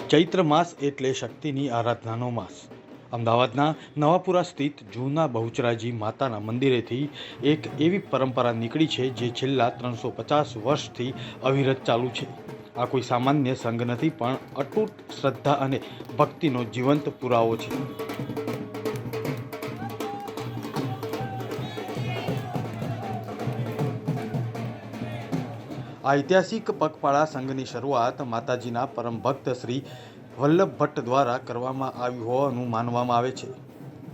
ચૈત્ર માસ એટલે શક્તિની આરાધનાનો માસ। અમદાવાદના નવાપુરા સ્થિત જૂના બહુચરાજી માતાના મંદિરેથી એક એવી પરંપરા નીકળી છે જે છેલ્લા 350 વર્ષથી અવિરત ચાલુ છે। આ કોઈ સામાન્ય સંઘ નથી, પણ અતૂટ શ્રદ્ધા અને ભક્તિનો જીવંત પુરાવો છે। આ ઐતિહાસિક પગપાળા સંઘની શરૂઆત માતાજીના પરમ ભક્ત શ્રી વલ્લભ ભટ્ટ દ્વારા કરવામાં આવી હોવાનું માનવામાં આવે છે।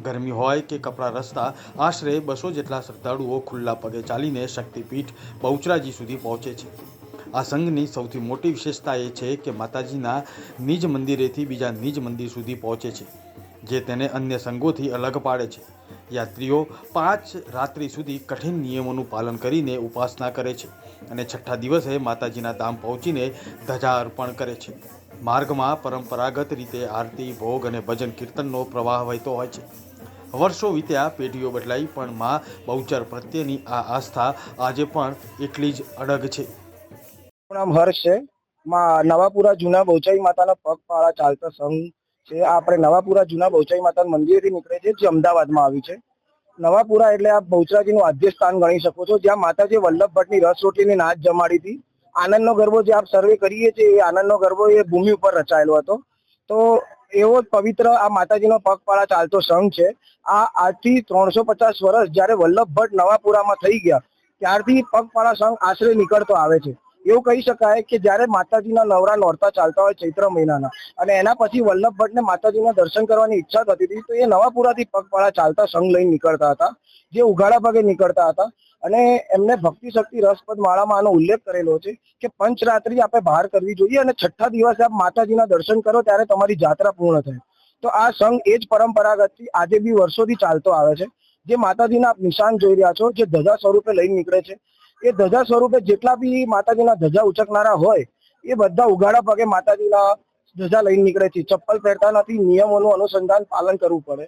ગરમી હોય કે કપરા રસ્તા, આશરે 200 જેટલા શ્રદ્ધાળુઓ ખુલ્લા પગે ચાલીને શક્તિપીઠ બહુચરાજી સુધી પહોંચે છે। આ સંઘની સૌથી મોટી વિશેષતા એ છે કે માતાજીના નિજ મંદિરેથી બીજા નિજ મંદિર સુધી પહોંચે છે, જે તેને અન્ય સંઘોથી અલગ પાડે છે। યાત્રીઓ 5 રાત્રિ સુધી કઠિન નિયમોનું પાલન કરીને ઉપાસના કરે છે અને છઠ્ઠા દિવસે માતાજીના ધામ પહોંચીને ધજા અર્પણ કરે છે। માર્ગમાં પરંપરાગત રીતે આરતી, ભોગ અને ભજન કીર્તનનો પ્રવાહ વહેતો હોય છે। વર્ષો વીત્યા, પેઢીઓ બદલાઈ, પણ મા બહુચર પ્રત્યેની આ આસ્થા આજે પણ એટલી જ અડગ છે। નામ હર્ષ છે। નવાપુરા જૂના બહુચરાજી માતાના પગપાળા ચાલતા સંઘ છે। આપણે નવાપુરા જૂના બહુચરાજી માતાના મંદિરથી નીકળે છે, જે અમદાવાદમાં આવ્યું છે। નવાપુરા એટલે આ બહુચરાજીનું આદ્ય સ્થાન ગણી શકો છો, જ્યાં માતાજી વલ્લભ ભટ્ટની રસ રોટલીની નાચ જમાડી હતી। આનંદનો ગરબો જે આપ સર્વે કરીએ છીએ, એ આનંદનો ગરબો એ ભૂમિ ઉપર રચાયેલો હતો। તો એવો જ પવિત્ર આ માતાજીનો પગપાળા ચાલતો સંઘ છે। આ આજથી 350 વર્ષ જ્યારે વલ્લભ ભટ્ટ નવાપુરામાં થઈ ગયા, ત્યારથી પગપાળા સંઘ આશરે નીકળતો આવે છે। એવું કહી શકાય કે જ્યારે માતાજીના નવરા નોરતા ચાલતા હોય ચૈત્ર મહિનાના, અને એના પછી વલ્લભ ભટ્ટને માતાજીના દર્શન કરવાની ઈચ્છા થતી હતી, તો એ નવાપુરાથી પગપાળા ચાલતા સંઘ લઈને નીકળતા હતા, જે ઉઘાડા પગે નીકળતા હતા। અને એમને ભક્તિ શક્તિ રસપદ માળામાં આનો ઉલ્લેખ કરેલો છે કે પંચરાત્રિ આપણે બહાર કરવી જોઈએ અને છઠ્ઠા દિવસે આપ માતાજીના દર્શન કરો ત્યારે તમારી જાત્રા પૂર્ણ થાય। તો આ સંઘ એ જ પરંપરાગતથી આજે બી વર્ષોથી ચાલતો આવે છે। જે માતાજીના નિશાન જોઈ રહ્યા છો, જે ધજા સ્વરૂપે લઈને નીકળે છે, એ ધજા સ્વરૂપે જેટલા બી માતાજીના ધજા ઉચકનારા હોય, એ બધા ઉઘાડા પગે માતાજીના ધજા લઈને નીકળે છે। ચપ્પલ પહેરતા નથી, નિયમોનું અનુસંધાન પાલન કરવું પડે।